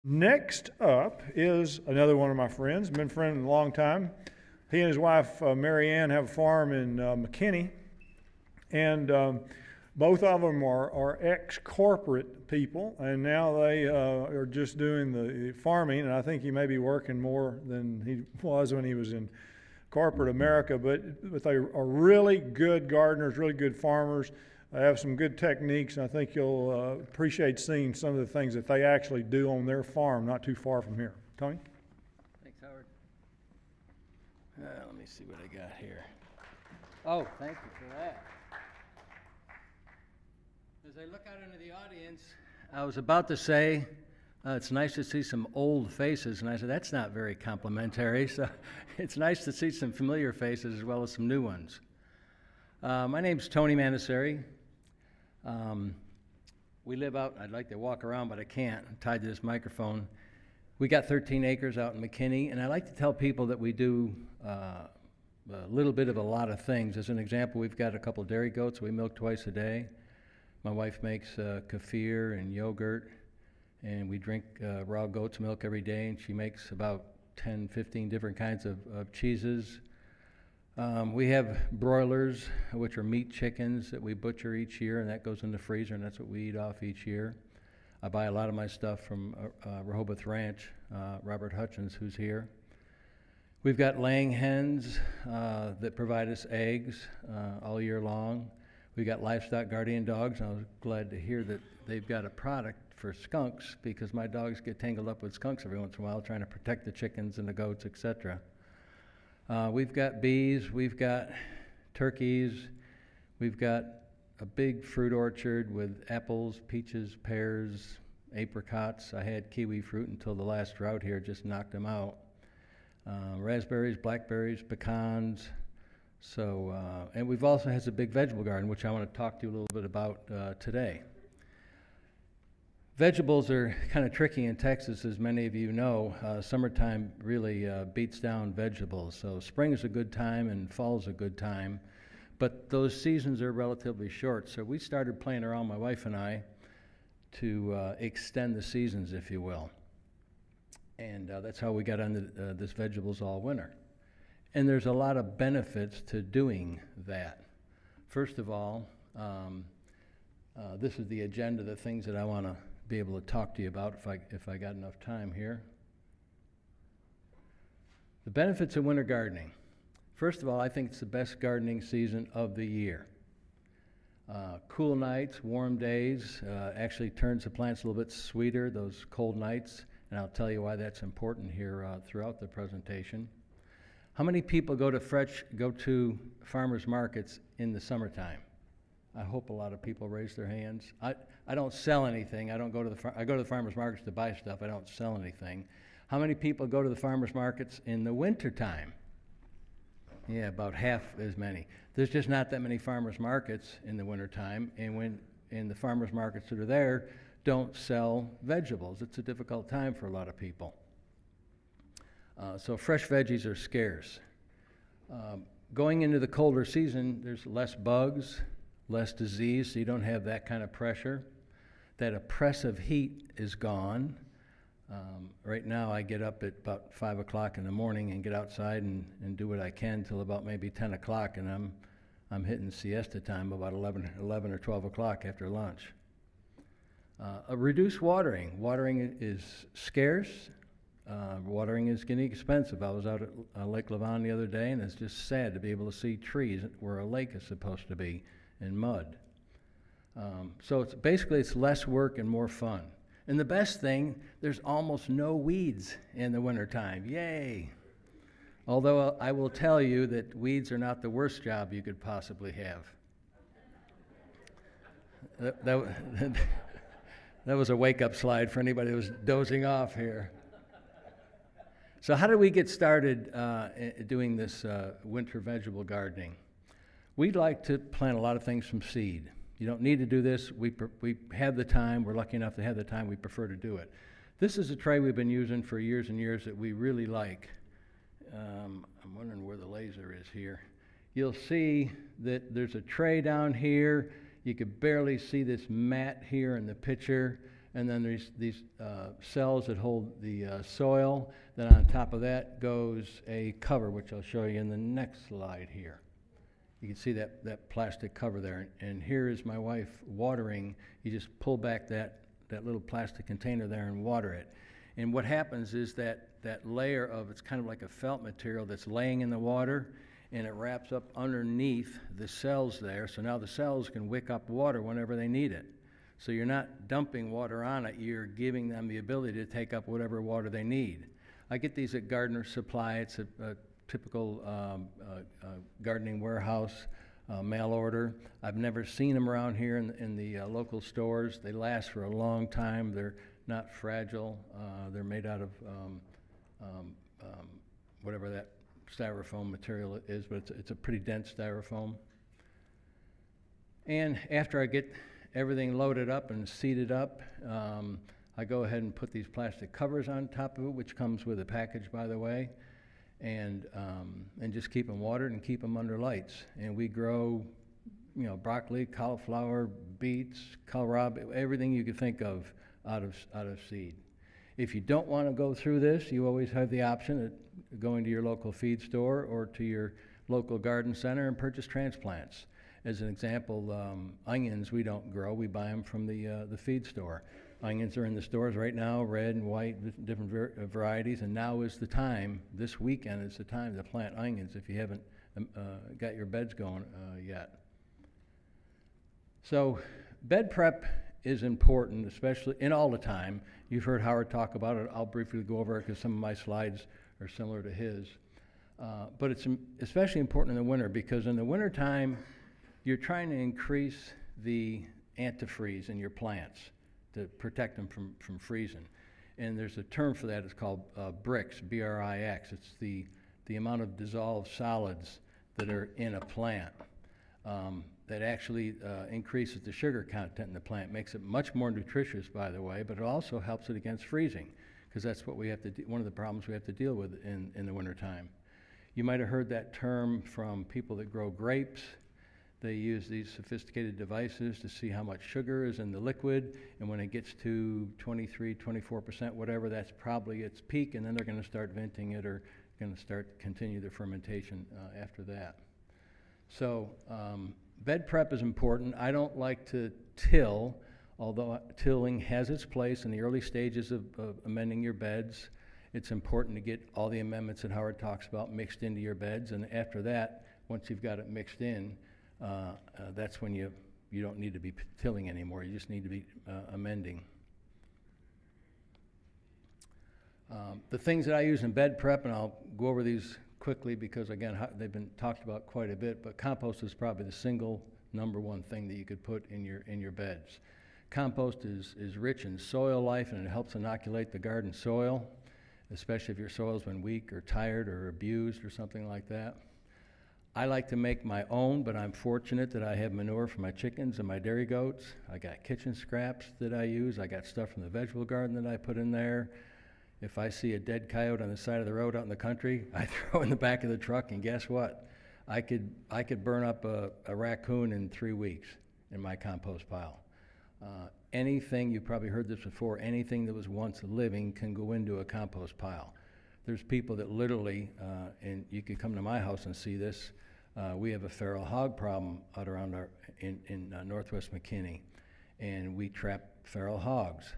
Next up is another one of my friends, been friends a long time. He and his wife, Mary Ann, have a farm in McKinney, and both of them are ex-corporate people, and now they are just doing the farming, and I think he may be working more than he was when he was in corporate America, but they are really good gardeners, really good farmers. They have some good techniques, and I think you'll appreciate seeing some of the things that they actually do on their farm not too far from here. Tony? Thanks, Howard. Let me see what I got here. Oh, thank you for that. As I look out into the audience, I was about to say, it's nice to see some old faces, and I said, that's not very complimentary, so it's nice to see some familiar faces as well as some new ones. My name's Tony Manasseri. We live out, I'd like to walk around, but I can't. I'm tied to this microphone. We got 13 acres out in McKinney, and I like to tell people that we do a little bit of a lot of things. As an example, we've got a couple dairy goats we milk twice a day. My wife makes kefir and yogurt, and we drink raw goat's milk every day, and she makes about 10, 15 different kinds of cheeses. We have broilers, which are meat chickens that we butcher each year, and that goes in the freezer, and that's what we eat off each year. I buy a lot of my stuff from Rehoboth Ranch, Robert Hutchins, who's here. We've got laying hens that provide us eggs all year long. We've got livestock guardian dogs, and I was glad to hear that they've got a product for skunks, because my dogs get tangled up with skunks every once in a while trying to protect the chickens and the goats, etc. We've got bees, we've got turkeys, we've got a big fruit orchard with apples, peaches, pears, apricots. I had kiwi fruit until the last drought here just knocked them out. Raspberries, blackberries, pecans. So, and we've also has a big vegetable garden, which I want to talk to you a little bit about today. Vegetables are kind of tricky in Texas, as many of you know. Summertime really beats down vegetables. So spring is a good time and fall is a good time. But those seasons are relatively short. So we started playing around, my wife and I, to extend the seasons, if you will. And that's how we got into this vegetables all winter. And there's a lot of benefits to doing that. First of all, this is the agenda, the things that I want to be able to talk to you about if I got enough time here. The benefits of winter gardening. First of all, I think it's the best gardening season of the year. Cool nights, warm days, actually turns the plants a little bit sweeter, those cold nights, and I'll tell you why that's important here throughout the presentation. How many people go to farmers markets in the summertime? I hope a lot of people raise their hands. I don't sell anything. I go to the farmers markets to buy stuff. I don't sell anything. How many people go to the farmers markets in the wintertime? Yeah, about half as many. There's just not that many farmers markets in the wintertime, and the farmers markets that are there don't sell vegetables. It's a difficult time for a lot of people. So fresh veggies are scarce. Going into the colder season, there's less bugs, less disease, so you don't have that kind of pressure. That oppressive heat is gone. Right now I get up at about 5 o'clock in the morning and get outside and do what I can till about maybe 10 o'clock, and I'm hitting siesta time about 11 or 12 o'clock after lunch. Reduce watering. Watering is scarce. Watering is getting expensive. I was out at Lake Levon the other day, and it's just sad to be able to see trees where a lake is supposed to be in mud. So it's less work and more fun. And the best thing, there's almost no weeds in the wintertime. Yay! Although I will tell you that weeds are not the worst job you could possibly have. That was a wake-up slide for anybody who was dozing off here. So how did we get started doing this winter vegetable gardening? We'd like to plant a lot of things from seed. You don't need to do this. We have the time. We're lucky enough to have the time. We prefer to do it. This is a tray we've been using for years and years that we really like. I'm wondering where the laser is here. You'll see that there's a tray down here. You could barely see this mat here in the picture. and then there's these cells that hold the soil. Then on top of that goes a cover, which I'll show you in the next slide here. You can see that plastic cover there, and here is my wife watering. You just pull back that little plastic container there and water it. And what happens is that layer of, it's kind of like a felt material that's laying in the water, and it wraps up underneath the cells there, so now the cells can wick up water whenever they need it. So you're not dumping water on it, you're giving them the ability to take up whatever water they need. I get these at Gardener's Supply. It's a typical gardening warehouse mail order. I've never seen them around here in the local stores. They last for a long time. They're not fragile. They're made out of whatever that styrofoam material is, but it's a pretty dense styrofoam. And after I get everything loaded up and seated up, I go ahead and put these plastic covers on top of it, which comes with a package, by the way, and just keep them watered and keep them under lights. And we grow, broccoli, cauliflower, beets, kohlrabi, everything you could think of out of seed. If you don't want to go through this, you always have the option of going to your local feed store or to your local garden center and purchase transplants. As an example, onions we don't grow, we buy them from the feed store. Onions are in the stores right now, red and white, different varieties, and now is the time, this weekend is the time to plant onions if you haven't got your beds going yet. So bed prep is important, especially in all the time. You've heard Howard talk about it. I'll briefly go over it because some of my slides are similar to his. But it's especially important in the winter, because in the wintertime, you're trying to increase the antifreeze in your plants to protect them from freezing. And there's a term for that. It's called BRIX, B-R-I-X. It's the amount of dissolved solids that are in a plant that actually increases the sugar content in the plant. Makes it much more nutritious, by the way, but it also helps it against freezing, because that's what we have to one of the problems we have to deal with in the wintertime. You might have heard that term from people that grow grapes. They use these sophisticated devices to see how much sugar is in the liquid, and when it gets to 23, 24%, whatever, that's probably its peak, and then they're going to start venting it or going to continue the fermentation after that. So bed prep is important. I don't like to till, although tilling has its place in the early stages of amending your beds. It's important to get all the amendments that Howard talks about mixed into your beds, and after that, once you've got it mixed in, that's when you don't need to be tilling anymore. You just need to be amending. The things that I use in bed prep, and I'll go over these quickly because, again, they've been talked about quite a bit, but compost is probably the single number one thing that you could put in your beds. Compost is rich in soil life, and it helps inoculate the garden soil, especially if your soil's been weak or tired or abused or something like that. I like to make my own, but I'm fortunate that I have manure for my chickens and my dairy goats. I got kitchen scraps that I use. I got stuff from the vegetable garden that I put in there. If I see a dead coyote on the side of the road out in the country, I throw it in the back of the truck, and guess what? I could burn up a raccoon in 3 weeks in my compost pile. Anything, you've probably heard this before, anything that was once living can go into a compost pile. There's people that literally, and you could come to my house and see this, we have a feral hog problem out around in northwest McKinney, and we trap feral hogs.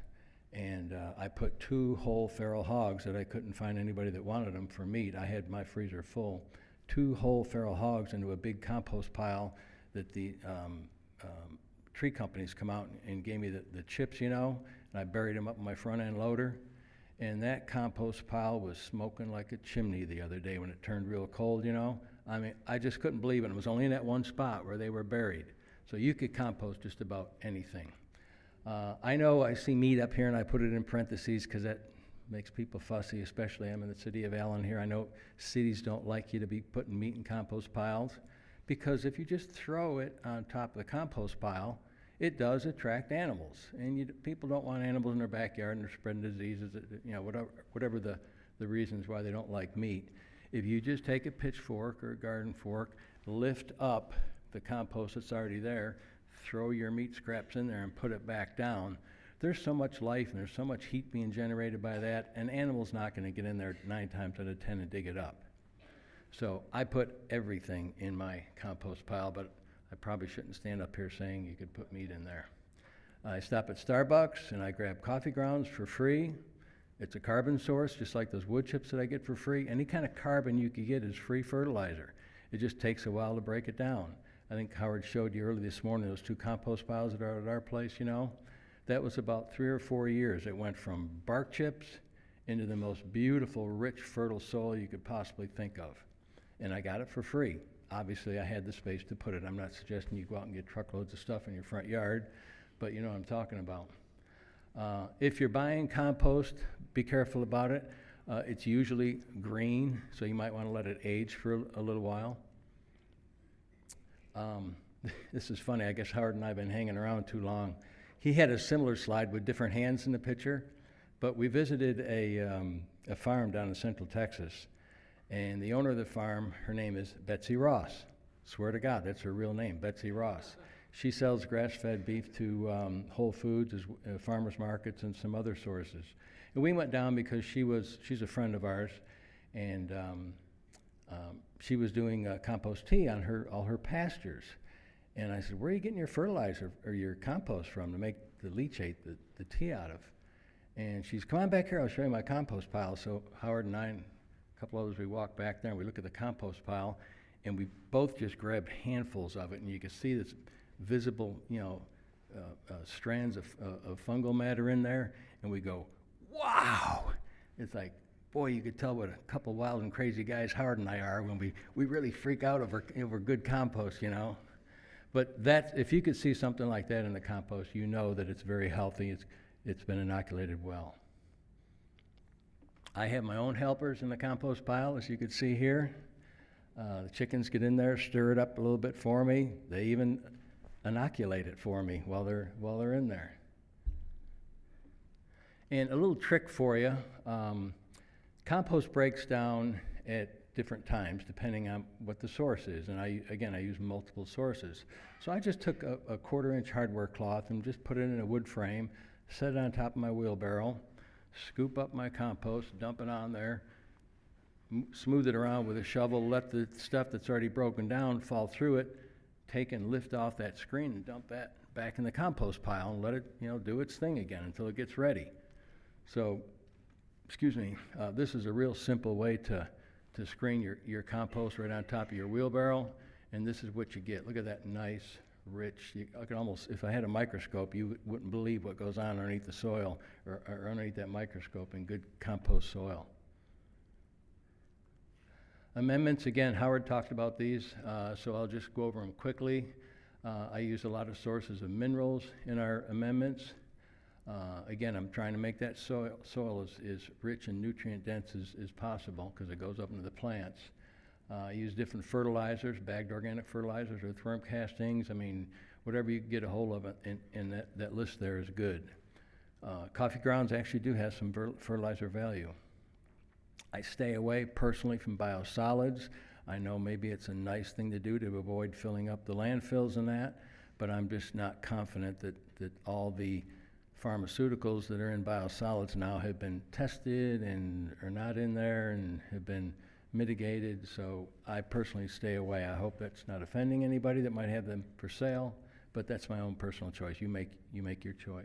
And I put 2 whole feral hogs that I couldn't find anybody that wanted them for meat. I had my freezer full. 2 whole feral hogs into a big compost pile that the tree companies come out and gave me the chips, and I buried them up in my front end loader. And that compost pile was smoking like a chimney the other day when it turned real cold, I mean, I just couldn't believe it. It was only in that one spot where they were buried. So you could compost just about anything. I know I see meat up here, and I put it in parentheses because that makes people fussy, especially I'm in the city of Allen here. I know cities don't like you to be putting meat in compost piles, because if you just throw it on top of the compost pile, it does attract animals. And people don't want animals in their backyard, and they're spreading diseases, whatever the reasons why they don't like meat. If you just take a pitchfork or a garden fork, lift up the compost that's already there, throw your meat scraps in there and put it back down, there's so much life and there's so much heat being generated by that, an animal's not going to get in there 9 times out of 10 and dig it up. So I put everything in my compost pile, but I probably shouldn't stand up here saying you could put meat in there. I stop at Starbucks and I grab coffee grounds for free. It's a carbon source, just like those wood chips that I get for free. Any kind of carbon you could get is free fertilizer. It just takes a while to break it down. I think Howard showed you early this morning those 2 compost piles that are at our place, you know. That was about 3 or 4 years. It went from bark chips into the most beautiful, rich, fertile soil you could possibly think of. And I got it for free. Obviously, I had the space to put it. I'm not suggesting you go out and get truckloads of stuff in your front yard, but you know what I'm talking about. If you're buying compost, be careful about it. It's usually green, so you might want to let it age for a little while. This is funny. I guess Howard and I have been hanging around too long. He had a similar slide with different hands in the picture, but we visited a farm down in Central Texas, and the owner of the farm, her name is Betsy Ross. Swear to God, that's her real name, Betsy Ross. She sells grass-fed beef to Whole Foods, farmers markets, and some other sources. And we went down because she's a friend of ours, and she was doing compost tea on all her pastures. And I said, where are you getting your fertilizer or your compost from to make the leachate, the tea out of? And she's, come on back here, I'll show you my compost pile. So Howard and I and a couple others, we walked back there and we look at the compost pile, and we both just grabbed handfuls of it, and you can see this visible, strands of fungal matter in there, and we go, wow! It's like, boy, you could tell what a couple wild and crazy guys Howard and I are when we really freak out over good compost, you know. But if you could see something like that in the compost, you know that it's very healthy. It's been inoculated well. I have my own helpers in the compost pile, as you can see here. The chickens get in there, stir it up a little bit for me. They even inoculate it for me while they're in there. And a little trick for you, compost breaks down at different times depending on what the source is. And I use multiple sources. So I just took a 1/4-inch hardware cloth and just put it in a wood frame, set it on top of my wheelbarrow, scoop up my compost, dump it on there, smooth it around with a shovel, let the stuff that's already broken down fall through it, take and lift off that screen and dump that back in the compost pile and let it do its thing again until it gets ready. So, this is a real simple way to screen your compost right on top of your wheelbarrow, and this is what you get. Look at that nice, rich, I could almost, if I had a microscope, you wouldn't believe what goes on underneath the soil or underneath that microscope in good compost soil. Amendments, again, Howard talked about these, so I'll just go over them quickly. I use a lot of sources of minerals in our amendments. Again, I'm trying to make that soil as rich and nutrient dense as possible because it goes up into the plants. I use different fertilizers, bagged organic fertilizers, earthworm castings. I mean, whatever you can get a hold of it, and that list there is good. Coffee grounds actually do have some fertilizer value. I stay away personally from biosolids. I know maybe it's a nice thing to do to avoid filling up the landfills and that, but I'm just not confident that all the pharmaceuticals that are in biosolids now have been tested and are not in there and have been mitigated, so I personally stay away. I hope that's not offending anybody that might have them for sale, but that's my own personal choice. You make your choice.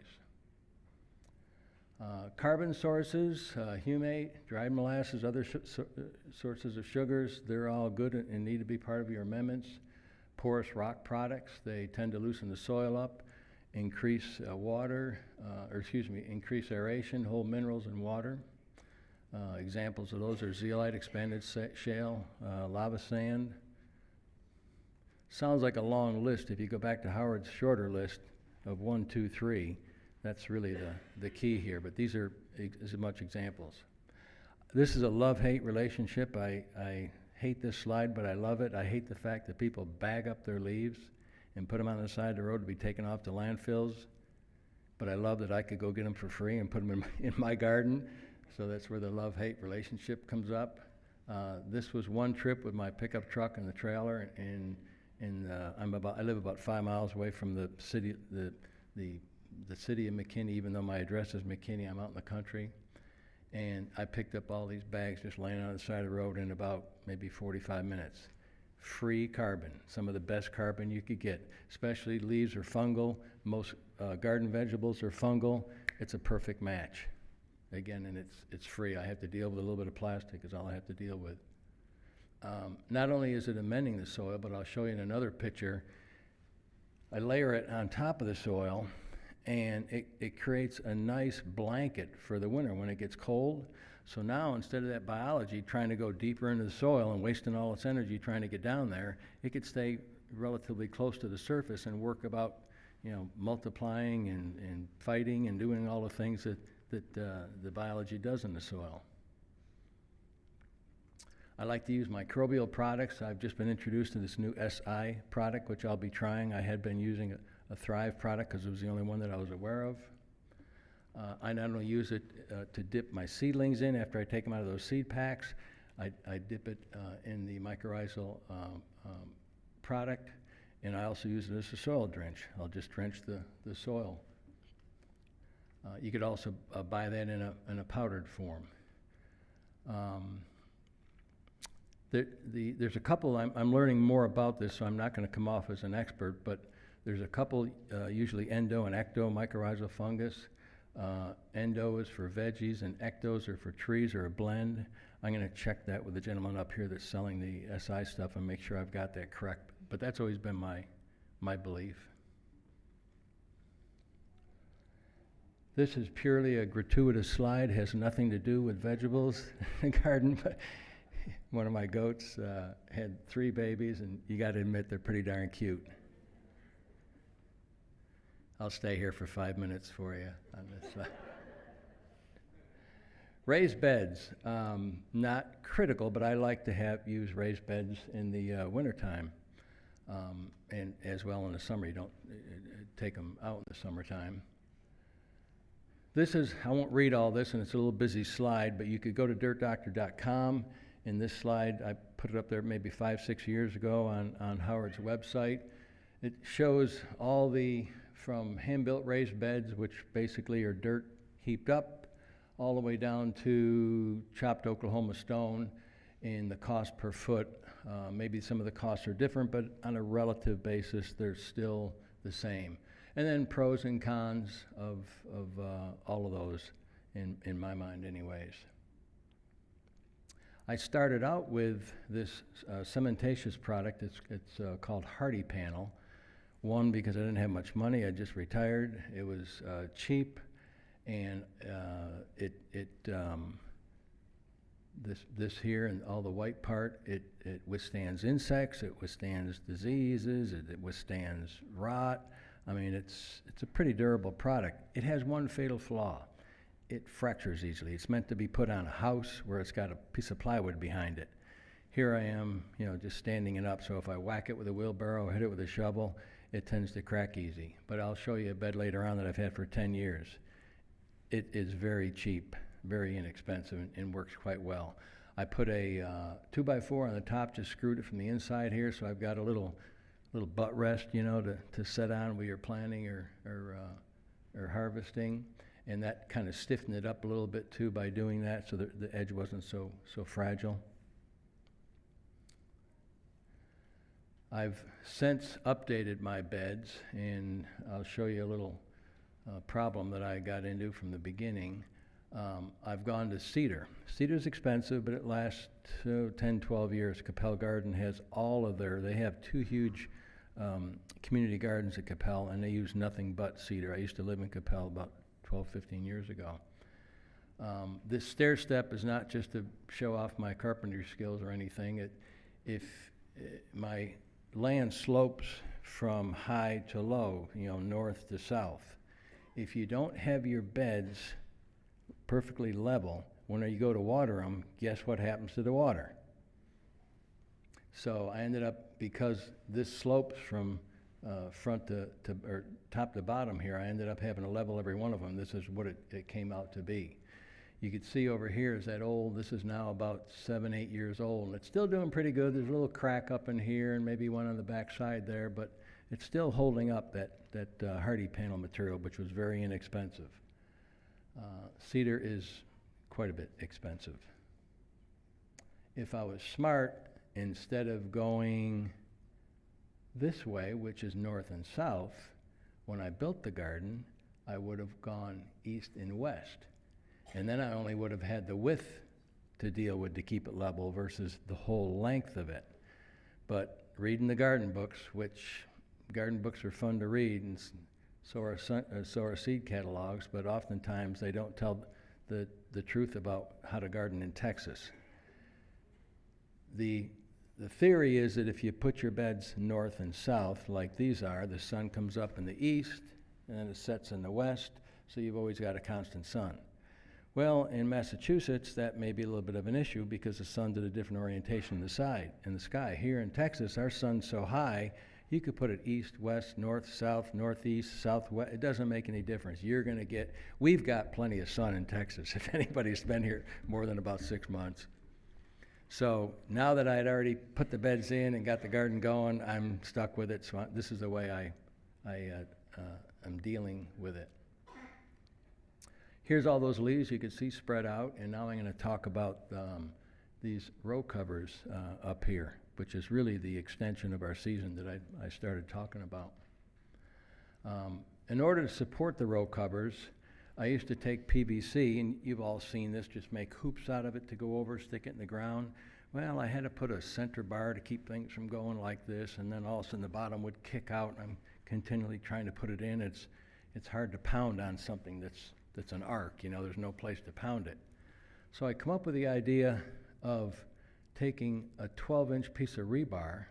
Carbon sources, humate, dried molasses, other sources of sugars, they're all good and need to be part of your amendments. Porous rock products, they tend to loosen the soil up, increase increase aeration, hold minerals in water. Examples of those are zeolite, expanded shale, lava sand. Sounds like a long list. If you go back to Howard's shorter list of 1, 2, 3, that's really the key here, but these are as much examples. This is a love-hate relationship. I hate this slide, but I love it. I hate the fact that people bag up their leaves and put them on the side of the road to be taken off to landfills, but I love that I could go get them for free and put them in my garden, so that's where the love-hate relationship comes up. This was one trip with my pickup truck and the trailer, and I live about 5 miles away from the city, the the city of McKinney, even though my address is McKinney, I'm out in the country. And I picked up all these bags just laying on the side of the road in about maybe 45 minutes. Free carbon, some of the best carbon you could get, especially leaves are fungal. Most garden vegetables are fungal. It's a perfect match. Again, and it's free. I have to deal with a little bit of plastic is all I have to deal with. Not only is it amending the soil, but I'll show you in another picture. I layer it on top of the soil, and it creates a nice blanket for the winter when it gets cold. So now, instead of that biology trying to go deeper into the soil and wasting all its energy trying to get down there, it could stay relatively close to the surface and work about, multiplying and fighting and doing all the things that the biology does in the soil. I like to use microbial products. I've just been introduced to this new SI product, which I'll be trying. I had been using a Thrive product because it was the only one that I was aware of. I not only use it to dip my seedlings in after I take them out of those seed packs, I dip it in the mycorrhizal product, and I also use it as a soil drench. I'll just drench the soil. You could also buy that in a powdered form. There's a couple, I'm learning more about this, so I'm not going to come off as an expert, but there's a couple, usually endo and ecto mycorrhizal fungus. Endo is for veggies and ectos are for trees or a blend. I'm going to check that with the gentleman up here that's selling the SI stuff and make sure I've got that correct. But that's always been my belief. This is purely a gratuitous slide, has nothing to do with vegetables in the garden, but one of my goats had 3 babies, and you got to admit they're pretty darn cute. I'll stay here for 5 minutes for you on this slide. Raised beds, not critical, but I like to use raised beds in the wintertime, and as well in the summer. You don't take them out in the summertime. I won't read all this, and it's a little busy slide, but you could go to dirtdoctor.com. In this slide, I put it up there maybe 5-6 years ago on Howard's website. It shows all from hand-built raised beds, which basically are dirt heaped up, all the way down to chopped Oklahoma stone, and the cost per foot. Maybe some of the costs are different, but on a relative basis, they're still the same. And then pros and cons of all of those, in my mind anyways. I started out with this cementatious product. It's called Hardy Panel. One, because I didn't have much money. I just retired. It was cheap, and this here and all the white part, it withstands insects, it withstands diseases, it withstands rot. I mean, it's a pretty durable product. It has one fatal flaw. It fractures easily. It's meant to be put on a house where it's got a piece of plywood behind it. Here I am, just standing it up, so if I whack it with a wheelbarrow or hit it with a shovel, it tends to crack easy. But I'll show you a bed later on that I've had for 10 years. It is very cheap, very inexpensive, and works quite well. I put a 2x4 on the top, just screwed it from the inside here, so I've got a little butt rest, to set on when you're planting or harvesting, and that kind of stiffened it up a little bit too by doing that, so that the edge wasn't so fragile. I've since updated my beds, and I'll show you a little problem that I got into from the beginning. I've gone to cedar. Cedar's expensive, but it lasts 10, 12 years. Capel Garden has they have 2 huge community gardens at Capel, and they use nothing but cedar. I used to live in Capel about 12, 15 years ago. This stair step is not just to show off my carpentry skills or anything. My land slopes from high to low, north to south. If you don't have your beds perfectly level, when you go to water them, guess what happens to the water? So I ended up, because this slopes from front or top to bottom here, I ended up having to level every one of them. This is what it came out to be. You can see over here is that this is now about 7, 8 years old, and it's still doing pretty good. There's a little crack up in here and maybe one on the back side there, but it's still holding up that hardy panel material, which was very inexpensive. Cedar is quite a bit expensive. If I was smart, instead of going this way, which is north and south, when I built the garden, I would have gone east and west. And then I only would have had the width to deal with to keep it level versus the whole length of it. But reading the garden books, which garden books are fun to read, and so are seed catalogs, but oftentimes they don't tell the truth about how to garden in Texas. The theory is that if you put your beds north and south, like these are, the sun comes up in the east, and then it sets in the west, so you've always got a constant sun. Well, in Massachusetts, that may be a little bit of an issue because the sun's at a different orientation in the sky. Here in Texas, our sun's so high, you could put it east, west, north, south, northeast, southwest. It doesn't make any difference. We've got plenty of sun in Texas, if anybody's been here more than about 6 months. So now that I had already put the beds in and got the garden going, I'm stuck with it. So this is the way I'm dealing with it. Here's all those leaves you can see spread out, and now I'm going to talk about these row covers up here, which is really the extension of our season that I started talking about. In order to support the row covers, I used to take PVC, and you've all seen this, just make hoops out of it to go over, stick it in the ground. Well, I had to put a center bar to keep things from going like this, and then all of a sudden the bottom would kick out, and I'm continually trying to put it in. It's hard to pound on something that's an arc, there's no place to pound it. So I come up with the idea of taking a 12-inch piece of rebar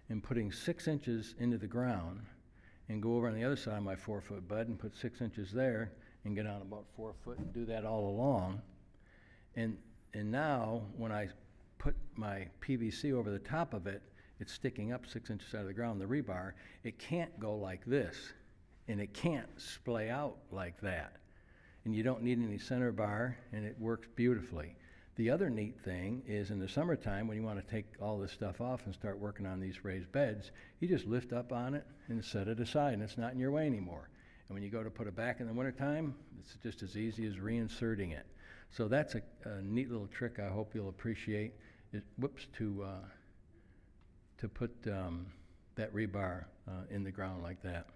and putting 6 inches into the ground and go over on the other side of my 4-foot bed and put 6 inches there and get on about 4 foot and do that all along. And now when I put my PVC over the top of it, it's sticking up 6 inches out of the ground, the rebar. It can't go like this, and it can't splay out like that. And you don't need any center bar, and it works beautifully. The other neat thing is in the summertime, when you want to take all this stuff off and start working on these raised beds, you just lift up on it and set it aside, and it's not in your way anymore. And when you go to put it back in the wintertime, it's just as easy as reinserting it. So that's a neat little trick I hope you'll appreciate, to put that rebar in the ground like that.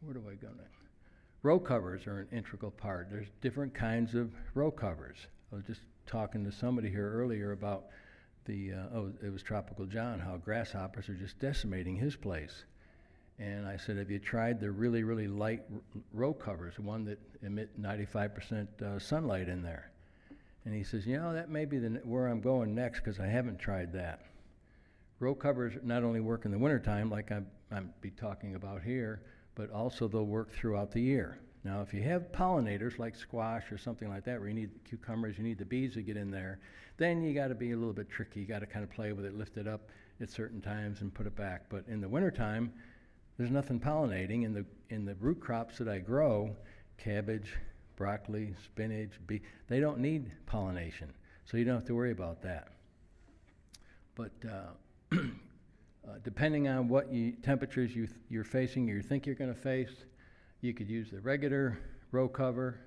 Where do I go next? Row covers are an integral part. There's different kinds of row covers. I was just talking to somebody here earlier about it was Tropical John, how grasshoppers are just decimating his place. And I said, have you tried the really, really light row covers, one that emit 95% sunlight in there? And he says, that may be where I'm going next because I haven't tried that. Row covers not only work in the wintertime, like I'm be talking about here, but also they'll work throughout the year. Now, if you have pollinators like squash or something like that, where you need cucumbers, you need the bees to get in there, then you got to be a little bit tricky. You got to kind of play with it, lift it up at certain times and put it back. But in the wintertime, there's nothing pollinating. In the root crops that I grow, cabbage, broccoli, spinach, they don't need pollination, so you don't have to worry about that. But depending on what temperatures you're facing or you think you're going to face, you could use the regular row cover,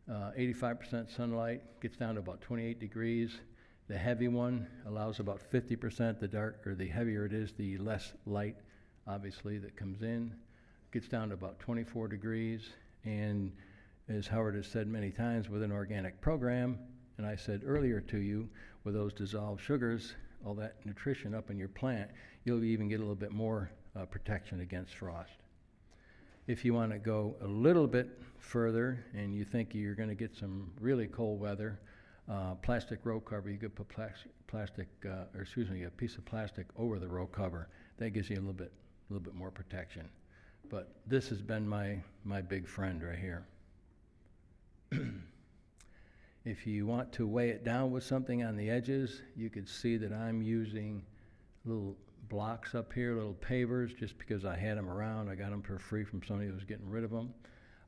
85% sunlight, gets down to about 28 degrees. The heavy one allows about 50%. The heavier it is, the less light, obviously, that comes in. Gets down to about 24 degrees. And as Howard has said many times, with an organic program, and I said earlier to you, with those dissolved sugars, all that nutrition up in your plant, you'll even get a little bit more protection against frost. If you want to go a little bit further and you think you're going to get some really cold weather, plastic row cover, you could put a piece of plastic over the row cover. That gives you a little bit more protection. But this has been my big friend right here. If you want to weigh it down with something on the edges, you could see that I'm using little blocks up here, little pavers, just because I had them around. I got them for free from somebody who was getting rid of them.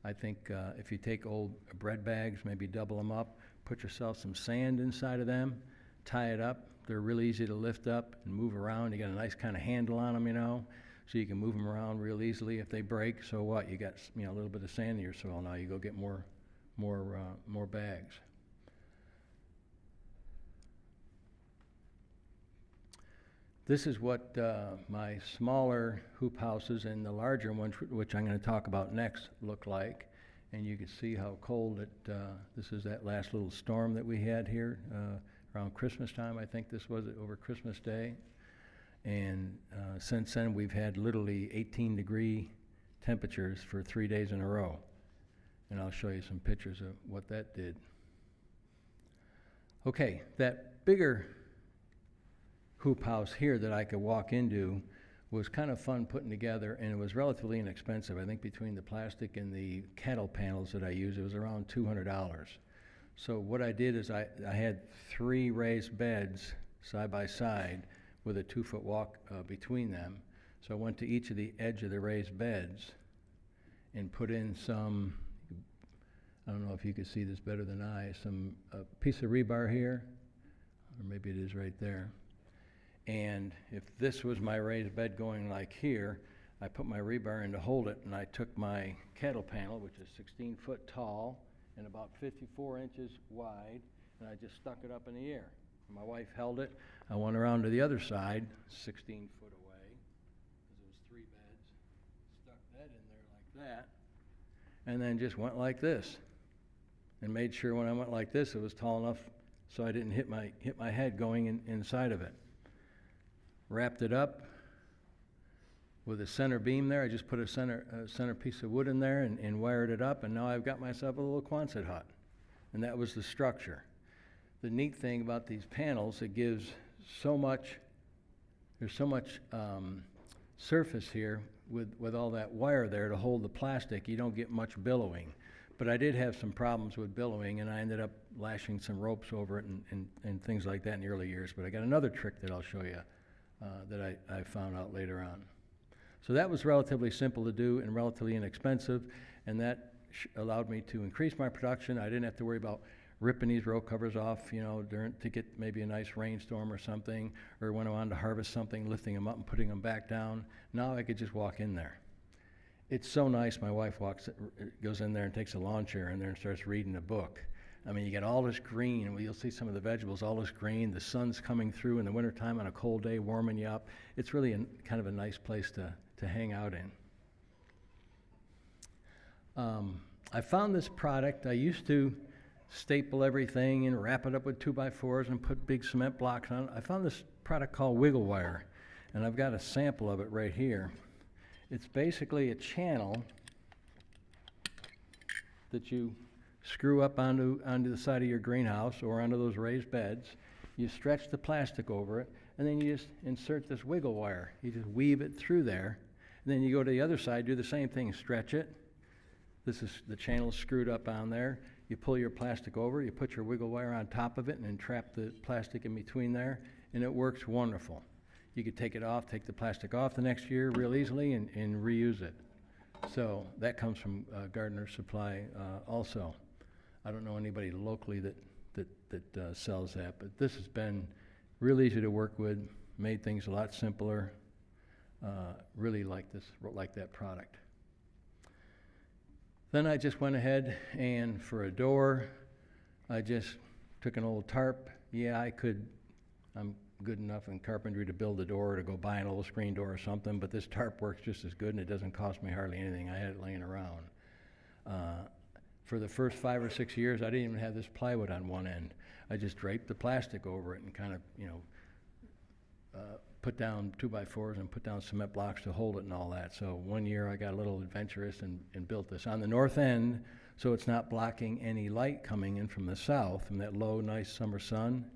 I think if you take old bread bags, maybe double them up, put yourself some sand inside of them, tie it up. They're really easy to lift up and move around. You got a nice kind of handle on them, so you can move them around real easily. If they break, so what? You got a little bit of sand in your soil now. You go get more bags. This is what my smaller hoop houses and the larger ones, which I'm going to talk about next, look like. And you can see how cold this is that last little storm that we had here around Christmas time. I think this was over Christmas Day. And since then, we've had literally 18-degree temperatures for 3 days in a row. And I'll show you some pictures of what that did. Okay, that bigger hoop house here that I could walk into was kind of fun putting together, and it was relatively inexpensive. I think between the plastic and the cattle panels that I use, it was around $200. So what I did is I had 3 raised beds side by side with a 2-foot walk between them. So I went to each of the edge of the raised beds and put in some, I don't know if you can see this better than I, some piece of rebar here, or maybe it is right there. And if this was my raised bed going like here, I put my rebar in to hold it, and I took my cattle panel, which is 16 foot tall and about 54 inches wide, and I just stuck it up in the air. My wife held it. I went around to the other side, 16 foot away, because it was 3 beds, stuck that in there like that, and then just went like this, and made sure when I went like this, it was tall enough so I didn't hit my head going inside of it. Wrapped it up with a center beam there. I just put a center piece of wood in there and wired it up, and now I've got myself a little Quonset hut. And that was the structure. The neat thing about these panels, it gives so much, there's so much surface here with all that wire there to hold the plastic. You don't get much billowing. But I did have some problems with billowing, and I ended up lashing some ropes over it and things like that in the early years. But I got another trick that I'll show you that I found out later on. So that was relatively simple to do and relatively inexpensive, and that allowed me to increase my production. I didn't have to worry about ripping these row covers off, to get maybe a nice rainstorm or something, or when I wanted to harvest something, lifting them up and putting them back down. Now I could just walk in there. It's so nice. My wife goes in there and takes a lawn chair in there and starts reading a book. I mean, you get all this green, and you'll see some of the vegetables, all this green. The sun's coming through in the wintertime on a cold day, warming you up. It's really kind of a nice place to hang out in. I found this product. I used to staple everything and wrap it up with 2x4s and put big cement blocks on it. I found this product called Wiggle Wire, and I've got a sample of it right here. It's basically a channel that you screw up onto the side of your greenhouse or onto those raised beds. You stretch the plastic over it, and then you just insert this wiggle wire. You just weave it through there, and then you go to the other side, do the same thing, stretch it. This is the channel screwed up on there. You pull your plastic over, you put your wiggle wire on top of it, and then trap the plastic in between there, and it works wonderful. You could take it off, take the plastic off the next year real easily and reuse it. So that comes from Gardener Supply also. I don't know anybody locally that sells that, but this has been real easy to work with, made things a lot simpler. Really like that product. Then I just went ahead and for a door, I just took an old tarp. Yeah, I'm good enough in carpentry to build a door or to go buy an old screen door or something, but this tarp works just as good and it doesn't cost me hardly anything. I had it laying around. For the first 5 or 6 years, I didn't even have this plywood on one end. I just draped the plastic over it and kind of, put down 2x4s and put down cement blocks to hold it and all that. So one year I got a little adventurous and built this on the north end, so it's not blocking any light coming in from the south, from that low, nice summer sun.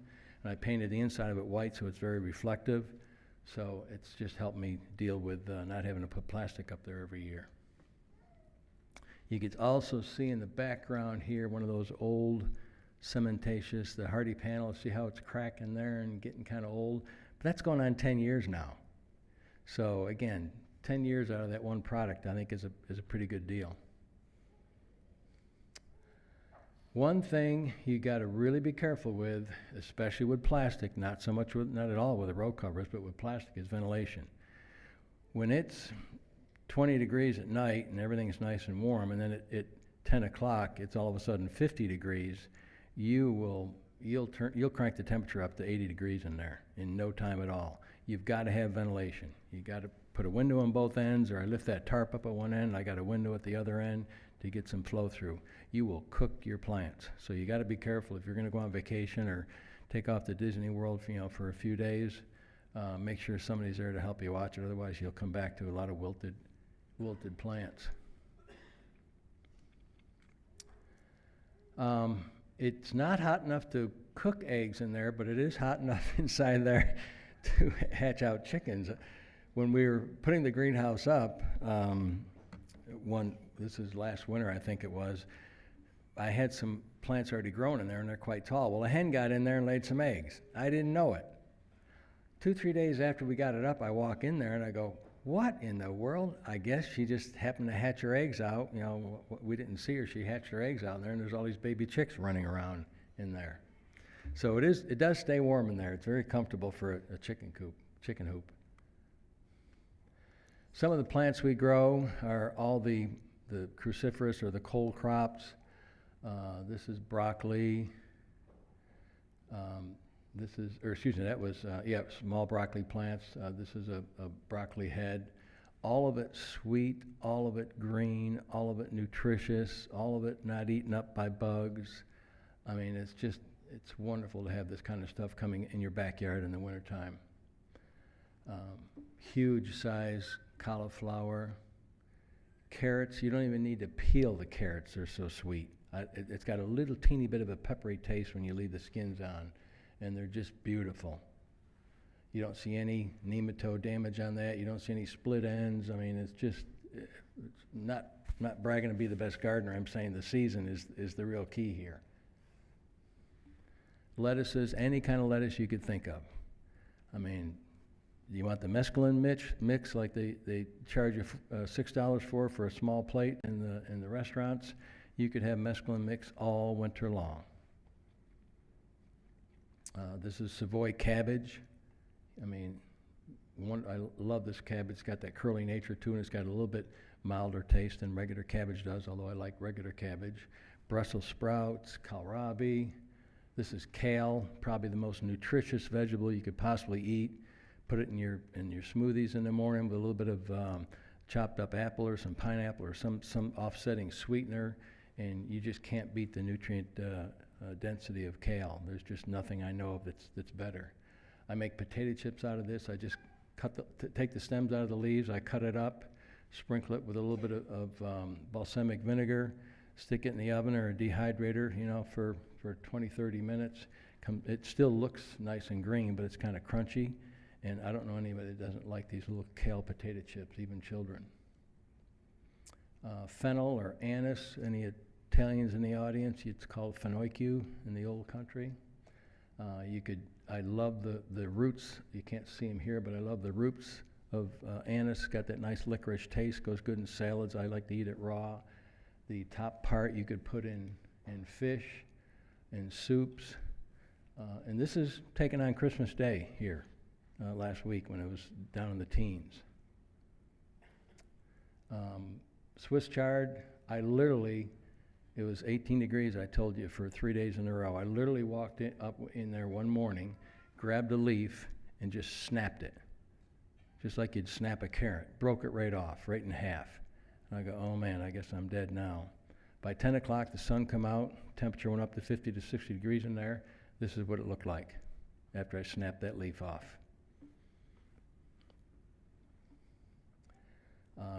And I painted the inside of it white so it's very reflective. So it's just helped me deal with not having to put plastic up there every year. You could also see in the background here one of those old cementatious, the hardy panel. See how it's cracking there and getting kind of old? But that's going on 10 years now. So again, 10 years out of that one product I think is a pretty good deal. One thing you got to really be careful with, especially with plastic, not at all with the row covers, but with plastic, is ventilation. when it's 20 degrees at night and everything's nice and warm, and then at 10 o'clock it's all of a sudden 50 degrees, you'll crank the temperature up to 80 degrees in there in no time at all. You've got to have ventilation. You've got to put a window on both ends, or I lift that tarp up at one end, I got a window at the other end to get some flow through. You will cook your plants. So you got to be careful if you're going to go on vacation or take off to Disney World for a few days. Make sure somebody's there to help you watch it, otherwise you'll come back to a lot of wilted plants. It's not hot enough to cook eggs in there, but it is hot enough inside there to hatch out chickens. When we were putting the greenhouse up, this is last winter I think it was, I had some plants already grown in there and they're quite tall. Well, a hen got in there and laid some eggs. I didn't know it. 2-3 days after we got it up, I walk in there and I go, what in the world? I guess she just happened to hatch her eggs out. We didn't see her. She hatched her eggs out in there, and there's all these baby chicks running around in there. So it does stay warm in there. It's very comfortable for a chicken hoop. Some of the plants we grow are all the cruciferous or the cold crops. This is broccoli. That was small broccoli plants. This is a broccoli head. All of it sweet, all of it green, all of it nutritious, all of it not eaten up by bugs. I mean, it's wonderful to have this kind of stuff coming in your backyard in the wintertime. Huge size cauliflower. Carrots, you don't even need to peel the carrots, they're so sweet. It's got a little teeny bit of a peppery taste when you leave the skins on, and they're just beautiful. You don't see any nematode damage on that. You don't see any split ends. I mean, it's not bragging to be the best gardener. I'm saying the season is the real key here. Lettuces, any kind of lettuce you could think of. I mean, you want the mesclun mix like they charge you $6 for a small plate in the restaurants. You could have mesclun mix all winter long. This is Savoy cabbage. I mean, I love this cabbage. It's got that curly nature to it. It's got a little bit milder taste than regular cabbage does, although I like regular cabbage. Brussels sprouts, kohlrabi. This is kale, probably the most nutritious vegetable you could possibly eat. Put it in your smoothies in the morning with a little bit of chopped up apple or some pineapple or some offsetting sweetener, and you just can't beat the nutrient density of kale. There's just nothing I know of that's better. I make potato chips out of this. I just take the stems out of the leaves, I cut it up, sprinkle it with a little bit of balsamic vinegar, stick it in the oven or a dehydrator, for 20-30 minutes. It still looks nice and green, but it's kind of crunchy, and I don't know anybody that doesn't like these little kale potato chips, even children. Fennel or anise, any Italians in the audience, it's called fenouil in the old country. I love the roots. You can't see them here, but I love the roots of anise. Got that nice licorice taste, goes good in salads. I like to eat it raw. The top part you could put in fish, in soups. And this is taken on Christmas Day here last week when it was down in the teens. Swiss chard, it was 18 degrees, I told you, for 3 days in a row. I literally walked up in there one morning, grabbed a leaf, and just snapped it. Just like you'd snap a carrot. Broke it right off, right in half. And I go, oh man, I guess I'm dead now. By 10 o'clock, the sun come out, temperature went up to 50 to 60 degrees in there. This is what it looked like after I snapped that leaf off.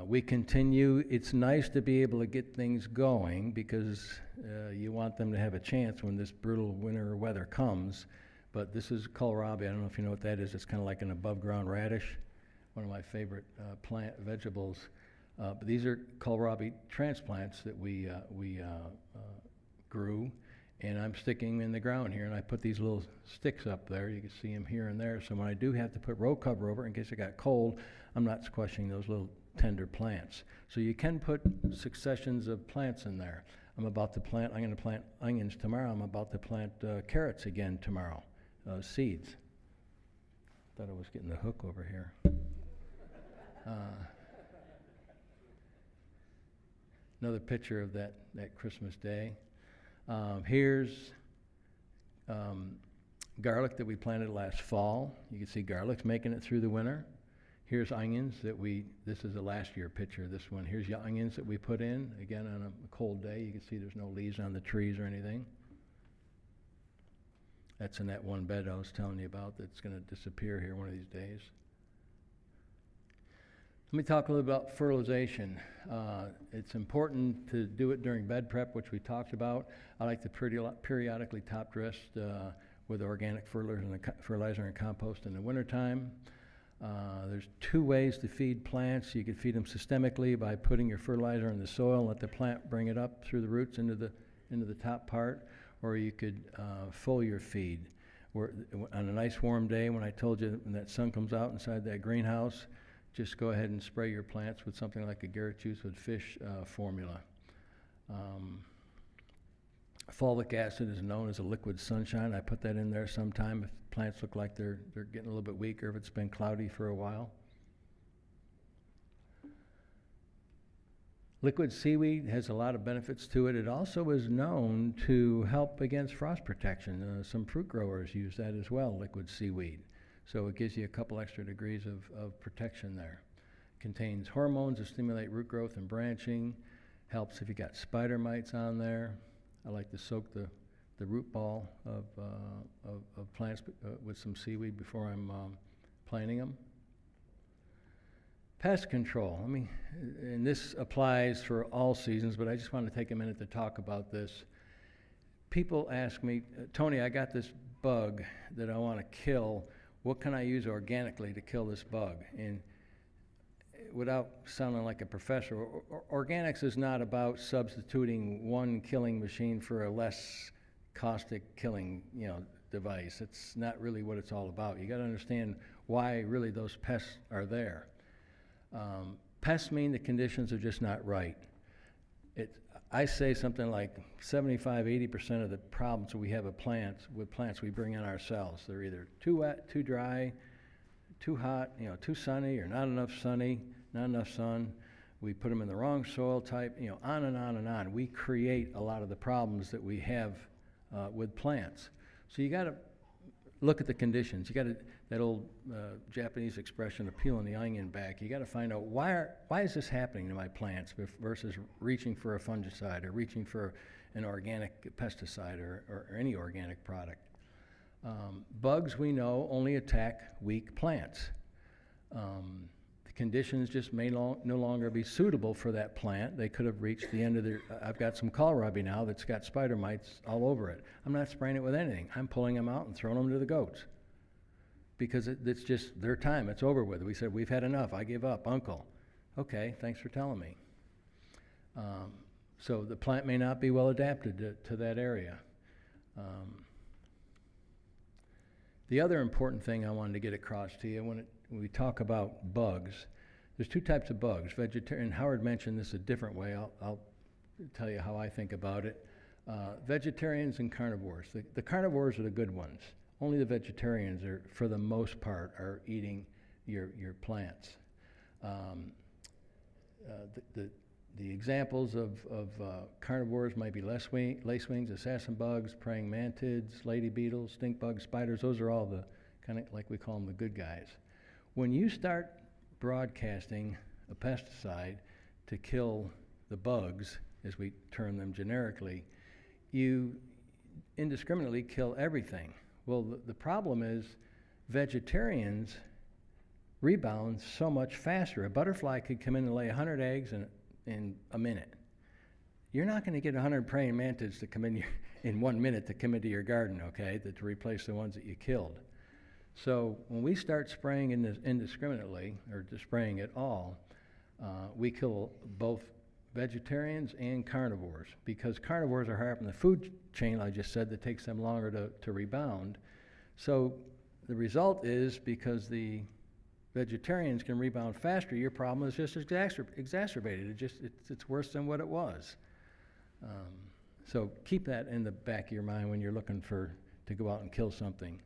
We continue. It's nice to be able to get things going because you want them to have a chance when this brutal winter weather comes. But this is kohlrabi. I don't know if you know what that is. It's kind of like an above-ground radish, one of my favorite vegetables. But these are kohlrabi transplants that we grew, and I'm sticking in the ground here, and I put these little sticks up there. You can see them here and there. So when I do have to put row cover over in case it got cold, I'm not squashing those little tender plants. So you can put successions of plants in there. I'm going to plant onions tomorrow. I'm about to plant carrots again tomorrow, seeds. Thought I was getting the hook over here. Another picture of that Christmas day. Here's garlic that we planted last fall. You can see garlic's making it through the winter. Here's onions that this is a last year picture, this one. Here's the onions that we put in, again on a cold day. You can see there's no leaves on the trees or anything. That's in that one bed I was telling you about that's going to disappear here one of these days. Let me talk a little about fertilization. It's important to do it during bed prep, which we talked about. I like to periodically top dress with organic fertilizer and compost in the wintertime. There's two ways to feed plants. You could feed them systemically by putting your fertilizer in the soil and let the plant bring it up through the roots into the top part, or you could foliar feed. On a nice warm day, when I told you when that sun comes out inside that greenhouse, just go ahead and spray your plants with something like a Garrett juice with fish formula. Folic acid is known as a liquid sunshine. I put that in there sometime if plants look like they're getting a little bit weaker, if it's been cloudy for a while. Liquid seaweed has a lot of benefits to it. It also is known to help against frost protection. Some fruit growers use that as well, liquid seaweed. So it gives you a couple extra degrees of protection there. Contains hormones that stimulate root growth and branching. Helps if you got spider mites on there. I like to soak the root ball of plants with some seaweed before I'm planting them. Pest control. And this applies for all seasons, but I just want to take a minute to talk about this. People ask me, Tony, I got this bug that I want to kill. What can I use organically to kill this bug? And without sounding like a professor, organics is not about substituting one killing machine for a less caustic killing, device. It's not really what it's all about. You got to understand why really those pests are there. Pests mean the conditions are just not right. I say something like 75-80% of the problems that we have with plants we bring on ourselves. They're either too wet, too dry, too hot, too sunny, or not enough sunny, not enough sun. We put them in the wrong soil type, on and on and on. We create a lot of the problems that we have with plants. So you got to look at the conditions. You got to, that old Japanese expression of peeling the onion back. You got to find out why is this happening to my plants versus reaching for a fungicide or reaching for an organic pesticide or any organic product. Bugs, we know, only attack weak plants. The conditions just may no longer be suitable for that plant. They could have reached the end of their, I've got some kohlrabi now that's got spider mites all over it. I'm not spraying it with anything. I'm pulling them out and throwing them to the goats. Because it's just their time, it's over with. We said, we've had enough, I give up, uncle. Okay, thanks for telling me. So the plant may not be well adapted to that area. The other important thing I wanted to get across to you when we talk about bugs, there's two types of bugs. Vegetarian, Howard mentioned this a different way. I'll tell you how I think about it. Vegetarians and carnivores. The carnivores are the good ones. Only the vegetarians are, for the most part, are eating your plants. The examples of carnivores might be lacewings, assassin bugs, praying mantids, lady beetles, stink bugs, spiders. Those are all the kind of like we call them the good guys. When you start broadcasting a pesticide to kill the bugs, as we term them generically, you indiscriminately kill everything. Well, the problem is vegetarians rebound so much faster. A butterfly could come in and lay 100 eggs in a minute. You're not going to get 100 praying mantids to come in in 1 minute to come into your garden, okay, to replace the ones that you killed. So when we start spraying indiscriminately, or just spraying at all, we kill both vegetarians and carnivores, because carnivores are higher up in the food chain, I just said, that takes them longer to rebound. So the result is, because the vegetarians can rebound faster, your problem is just exacerbated. It's worse than what it was. So keep that in the back of your mind when you're looking to go out and kill something.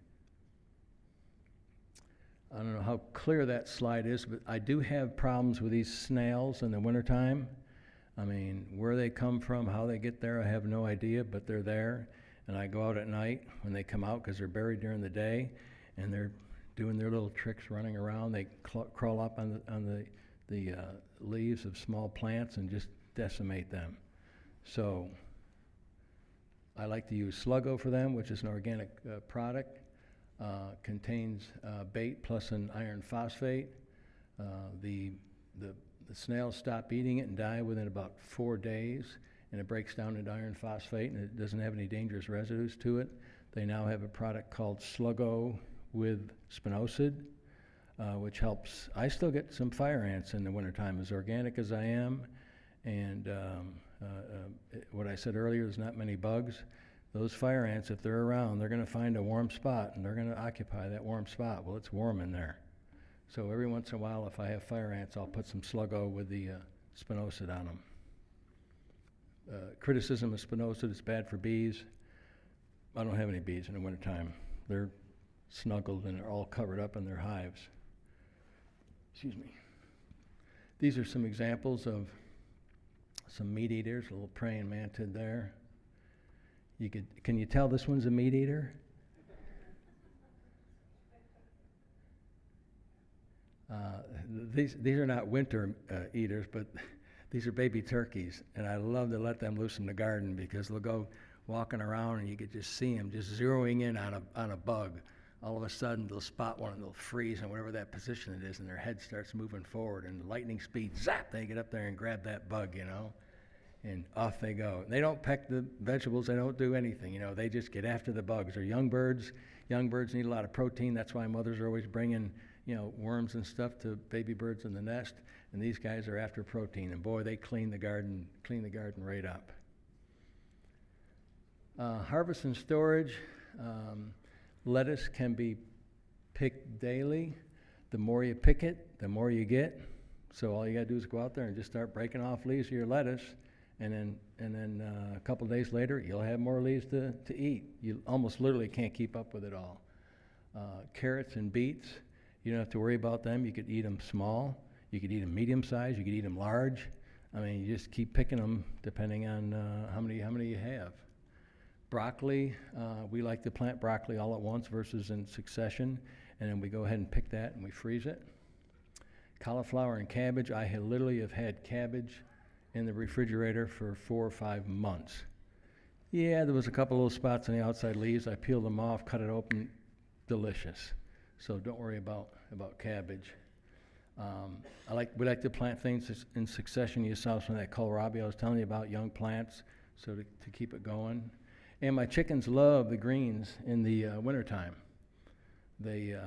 I don't know how clear that slide is, but I do have problems with these snails in the wintertime. I mean, where they come from, how they get there, I have no idea, but they're there. And I go out at night when they come out because they're buried during the day, and they're doing their little tricks, running around. They crawl up on the leaves of small plants and just decimate them. So I like to use Sluggo for them, which is an organic product. Contains bait plus an iron phosphate. The snails stop eating it and die within about 4 days, and it breaks down into iron phosphate, and it doesn't have any dangerous residues to it. They now have a product called Sluggo with spinosad, which helps. I still get some fire ants in the wintertime, as organic as I am, and what I said earlier, there's not many bugs. Those fire ants, if they're around, they're going to find a warm spot, and they're going to occupy that warm spot. Well, it's warm in there. So every once in a while, if I have fire ants, I'll put some Sluggo with the spinosad on them. Criticism of spinosad, it's bad for bees. I don't have any bees in the wintertime. They're snuggled and they're all covered up in their hives. Excuse me. These are some examples of some meat eaters, a little praying mantid there. Can you tell this one's a meat eater? These are not winter eaters, but these are baby turkeys, and I love to let them loose in the garden because they'll go walking around and you could just see them just zeroing in on a bug. All of a sudden they'll spot one and they'll freeze in whatever that position it is, and their head starts moving forward, and lightning speed, zap, they get up there and grab that bug, and off they go. They don't peck the vegetables, they don't do anything, they just get after the bugs. They're young birds. Young birds need a lot of protein. That's why mothers are always bringing, worms and stuff to baby birds in the nest. And these guys are after protein. And boy, they clean the garden right up. Harvest and storage. Lettuce can be picked daily. The more you pick it, the more you get. So all you got to do is go out there and just start breaking off leaves of your lettuce. And then a couple days later, you'll have more leaves to eat. You almost literally can't keep up with it all. Carrots and beets, you don't have to worry about them. You could eat them small. You could eat them medium size. You could eat them large. I mean, you just keep picking them depending on how many you have. Broccoli, we like to plant broccoli all at once versus in succession, and then we go ahead and pick that and we freeze it. Cauliflower and cabbage, I literally have had cabbage in the refrigerator for 4 or 5 months. Yeah, there was a couple little spots on the outside leaves. I peeled them off, cut it open, delicious. So don't worry about cabbage. We like to plant things in succession. You saw some of that kohlrabi I was telling you about, young plants, so to keep it going. And my chickens love the greens in the wintertime. They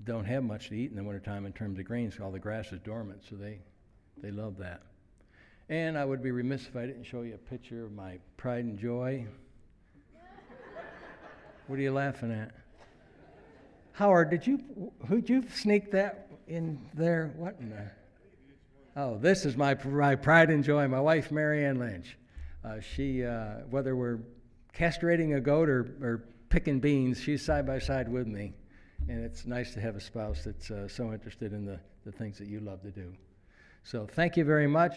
don't have much to eat in the wintertime in terms of greens. All the grass is dormant, so they love that. And I would be remiss if I didn't show you a picture of my pride and joy. What are you laughing at? Howard, who'd you sneak that in there? What in the? Oh, this is my pride and joy. My wife, Mary Ann Lynch. She, whether we're castrating a goat or picking beans, she's side by side with me. And it's nice to have a spouse that's so interested in the things that you love to do. So thank you very much.